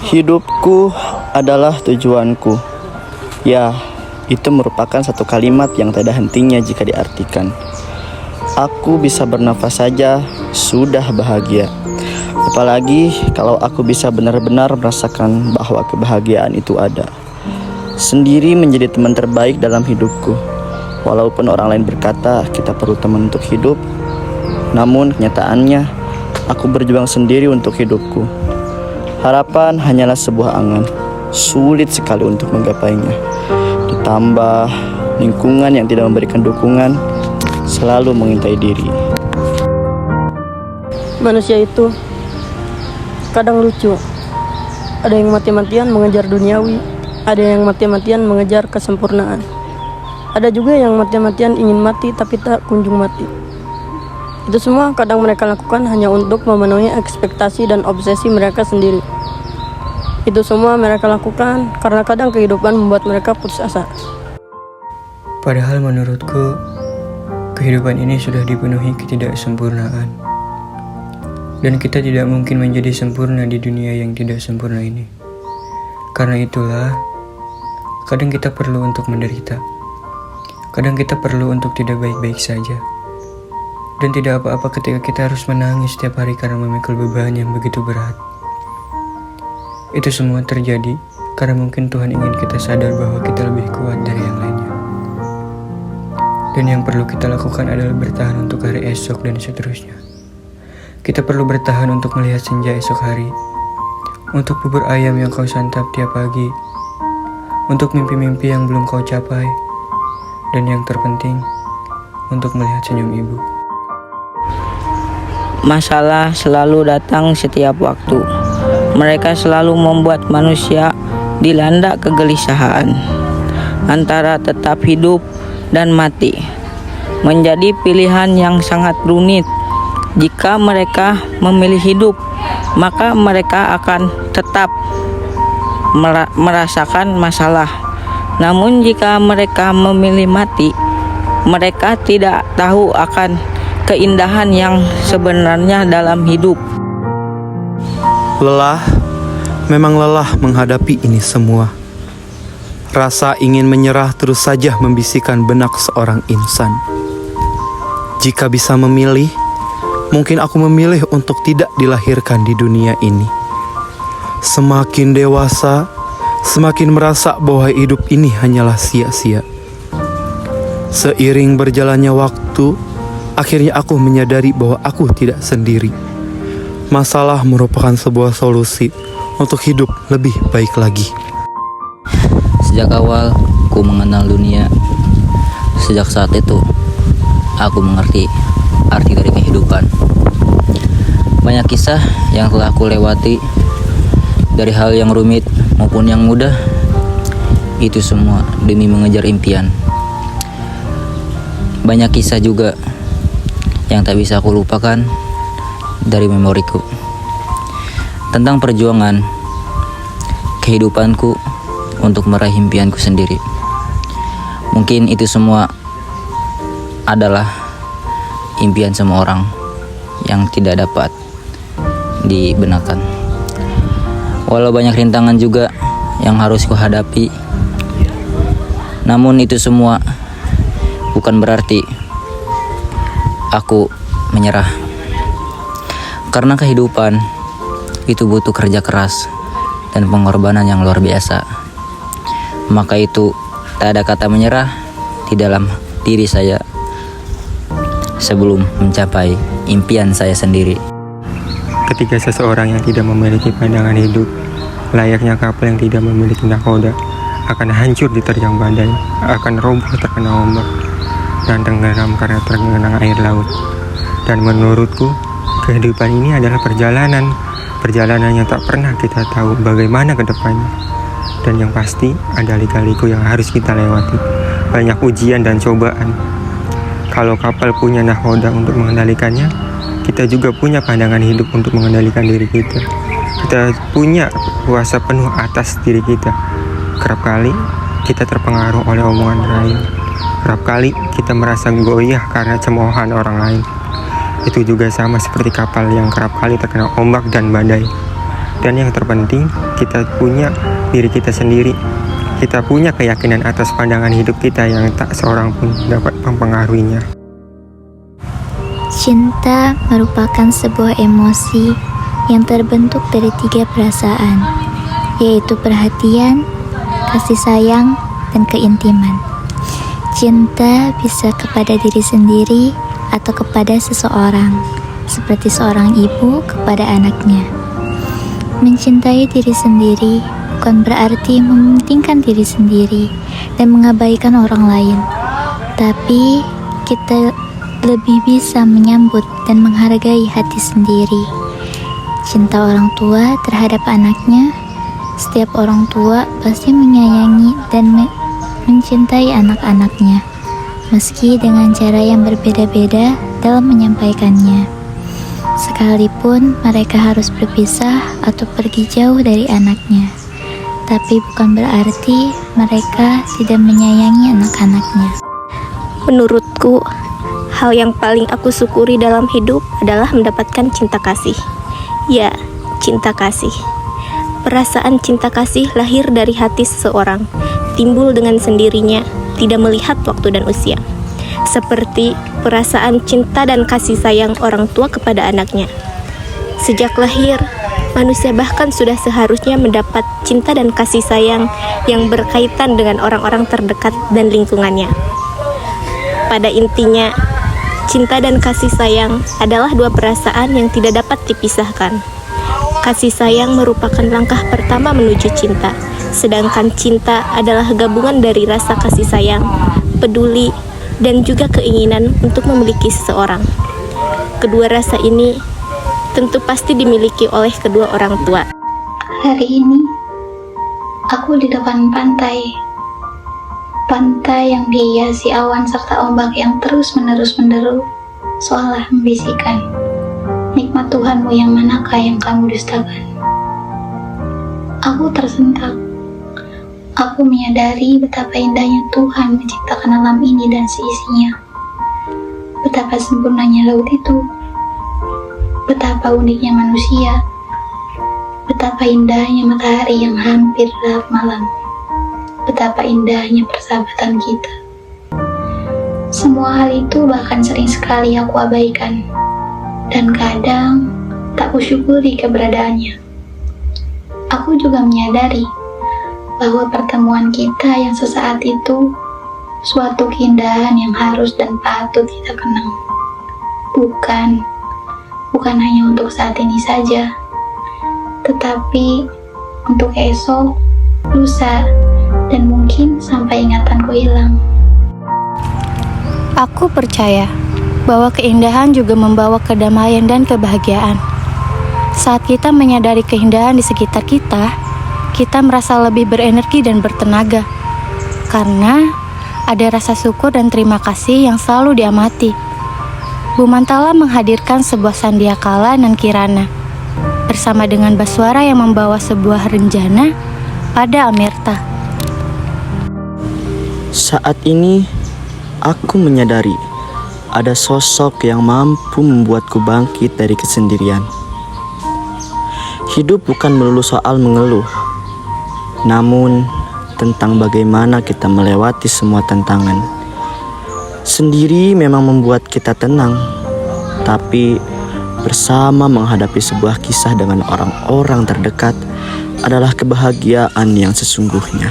Hidupku adalah tujuanku. Ya, itu merupakan satu kalimat yang tak ada hentinya jika diartikan. Aku bisa bernafas saja sudah bahagia. Apalagi kalau aku bisa benar-benar merasakan bahwa kebahagiaan itu ada. Sendiri menjadi teman terbaik dalam hidupku. Walaupun orang lain berkata kita perlu teman untuk hidup, namun kenyataannya aku berjuang sendiri untuk hidupku. Harapan hanyalah sebuah angan, sulit sekali untuk menggapainya. Ditambah lingkungan yang tidak memberikan dukungan, selalu mengintai diri. Manusia itu kadang lucu. Ada yang mati-matian mengejar duniawi, ada yang mati-matian mengejar kesempurnaan. Ada juga yang mati-matian ingin mati tapi tak kunjung mati. Itu semua kadang mereka lakukan hanya untuk memenuhi ekspektasi dan obsesi mereka sendiri. Itu semua mereka lakukan karena kadang kehidupan membuat mereka putus asa. Padahal menurutku, kehidupan ini sudah dipenuhi ketidaksempurnaan. Dan kita tidak mungkin menjadi sempurna di dunia yang tidak sempurna ini. Karena itulah, kadang kita perlu untuk menderita. Kadang kita perlu untuk tidak baik-baik saja. Dan tidak apa-apa ketika kita harus menangis setiap hari karena memikul beban yang begitu berat. Itu semua terjadi karena mungkin Tuhan ingin kita sadar bahwa kita lebih kuat dari yang lainnya. Dan yang perlu kita lakukan adalah bertahan untuk hari esok dan seterusnya. Kita perlu bertahan untuk melihat senja esok hari, untuk bubur ayam yang kau santap tiap pagi, untuk mimpi-mimpi yang belum kau capai, dan yang terpenting, untuk melihat senyum ibu. Masalah selalu datang setiap waktu. Mereka selalu membuat manusia dilanda kegelisahan antara tetap hidup dan mati. Menjadi pilihan yang sangat rumit. Jika mereka memilih hidup, maka mereka akan tetap merasakan masalah. Namun jika mereka memilih mati, mereka tidak tahu akan keindahan yang sebenarnya dalam hidup. Lelah, memang lelah menghadapi ini semua. Rasa ingin menyerah terus saja membisikkan benak seorang insan. Jika bisa memilih, mungkin aku memilih untuk tidak dilahirkan di dunia ini. Semakin dewasa, semakin merasa bahwa hidup ini hanyalah sia-sia. Seiring berjalannya waktu, akhirnya aku menyadari bahwa aku tidak sendiri. Masalah merupakan sebuah solusi untuk hidup lebih baik lagi. Sejak awal ku mengenal dunia. Sejak saat itu aku mengerti arti dari kehidupan. Banyak kisah yang telah ku lewati, dari hal yang rumit maupun yang mudah. Itu semua demi mengejar impian. Banyak kisah juga yang tak bisa aku lupakan dari memoriku, tentang perjuangan kehidupanku untuk meraih impianku sendiri. Mungkin itu semua adalah impian semua orang yang tidak dapat dibenarkan. Walau banyak rintangan juga yang harus kuhadapi, namun itu semua bukan berarti aku menyerah. Karena kehidupan itu butuh kerja keras dan pengorbanan yang luar biasa. Maka itu tak ada kata menyerah di dalam diri saya sebelum mencapai impian saya sendiri. Ketika seseorang yang tidak memiliki pandangan hidup, layaknya kapal yang tidak memiliki nahkoda, akan hancur diterjang badai, akan roboh terkena ombak, dan tenggelam karena tergenang air laut. Dan menurutku, kehidupan ini adalah perjalanan yang tak pernah kita tahu bagaimana ke depannya. Dan yang pasti ada lika-liku yang harus kita lewati, banyak ujian dan cobaan. Kalau kapal punya nahkoda untuk mengendalikannya, kita juga punya pandangan hidup untuk mengendalikan diri kita. Kita punya kuasa penuh atas diri kita. Kerap kali kita terpengaruh oleh omongan lain. Kerap kali kita merasa goyah karena cemoohan orang lain. Itu juga sama seperti kapal yang kerap kali terkena ombak dan badai. Dan yang terpenting, kita punya diri kita sendiri. Kita punya keyakinan atas pandangan hidup kita yang tak seorang pun dapat mempengaruhinya. Cinta merupakan sebuah emosi yang terbentuk dari 3 perasaan, yaitu perhatian, kasih sayang, dan keintiman. Cinta bisa kepada diri sendiri atau kepada seseorang, seperti seorang ibu kepada anaknya. Mencintai diri sendiri bukan berarti mementingkan diri sendiri dan mengabaikan orang lain, tapi kita lebih bisa menyambut dan menghargai hati sendiri. Cinta orang tua terhadap anaknya, setiap orang tua pasti menyayangi dan mencintai anak-anaknya, meski dengan cara yang berbeda-beda dalam menyampaikannya. Sekalipun mereka harus berpisah atau pergi jauh dari anaknya, tapi bukan berarti mereka tidak menyayangi anak-anaknya. Menurutku, hal yang paling aku syukuri dalam hidup adalah mendapatkan cinta kasih. Ya, cinta kasih. Perasaan cinta kasih lahir dari hati seseorang, timbul dengan sendirinya, tidak melihat waktu dan usia. Seperti perasaan cinta dan kasih sayang orang tua kepada anaknya. Sejak lahir, manusia bahkan sudah seharusnya mendapat cinta dan kasih sayang yang berkaitan dengan orang-orang terdekat dan lingkungannya. Pada intinya, cinta dan kasih sayang adalah 2 perasaan yang tidak dapat dipisahkan. Kasih sayang merupakan langkah pertama menuju cinta, sedangkan cinta adalah gabungan dari rasa kasih sayang, peduli, dan juga keinginan untuk memiliki seseorang. Kedua rasa ini tentu pasti dimiliki oleh kedua orang tua. Hari ini, aku di depan pantai. Pantai yang dihiasi awan serta ombak yang terus-menerus menderu, seolah membisikkan, nikmat Tuhanmu yang manakah yang kamu dustakan? Aku tersentak. Aku menyadari betapa indahnya Tuhan menciptakan alam ini dan seisinya. Betapa sempurnanya laut itu. Betapa uniknya manusia. Betapa indahnya matahari yang hampir larut malam. Betapa indahnya persahabatan kita. Semua hal itu bahkan sering sekali aku abaikan. Dan kadang tak kusyukuri keberadaannya. Aku juga menyadari bahwa pertemuan kita yang sesaat itu suatu keindahan yang harus dan patut kita kenang. Bukan hanya untuk saat ini saja, tetapi untuk esok, lusa, dan mungkin sampai ingatanku hilang. Aku percaya bahwa keindahan juga membawa kedamaian dan kebahagiaan. Saat kita menyadari keindahan di sekitar kita merasa lebih berenergi dan bertenaga, karena ada rasa syukur dan terima kasih yang selalu diamati. Bu Mantala menghadirkan sebuah sandiakala nan kirana, bersama dengan Baswara yang membawa sebuah renjana pada Amerta. Saat ini, aku menyadari ada sosok yang mampu membuatku bangkit dari kesendirian. Hidup bukan melulu soal mengeluh, namun tentang bagaimana kita melewati semua tantangan. Sendiri memang membuat kita tenang, tapi bersama menghadapi sebuah kisah dengan orang-orang terdekat adalah kebahagiaan yang sesungguhnya.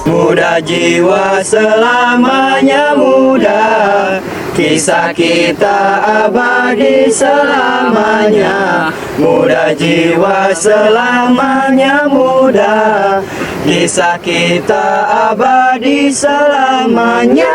Muda jiwa selamanya muda, kisah kita abadi selamanya. Muda jiwa selamanya muda, kisah kita abadi selamanya.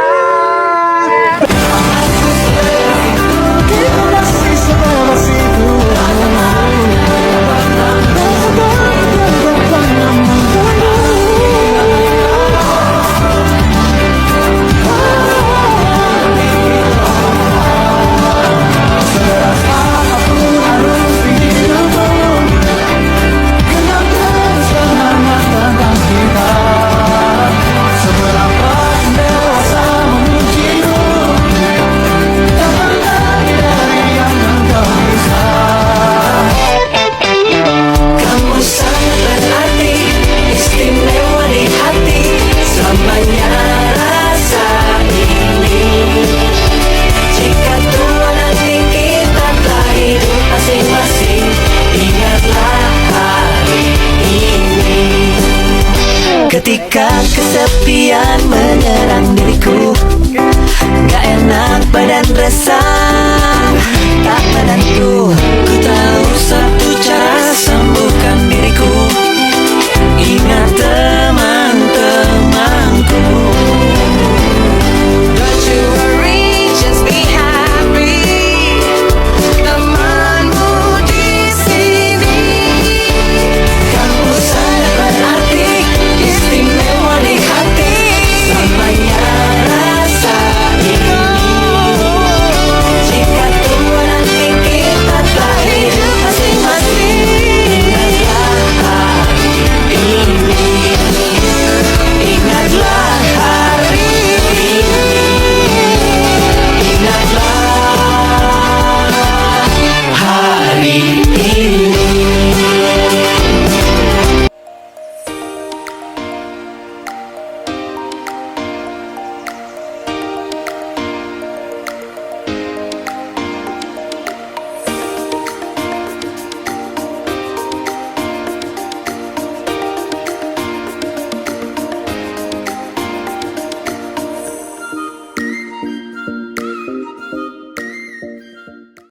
Ketika kesepian menyerang diriku, gak enak badan resah, tak pada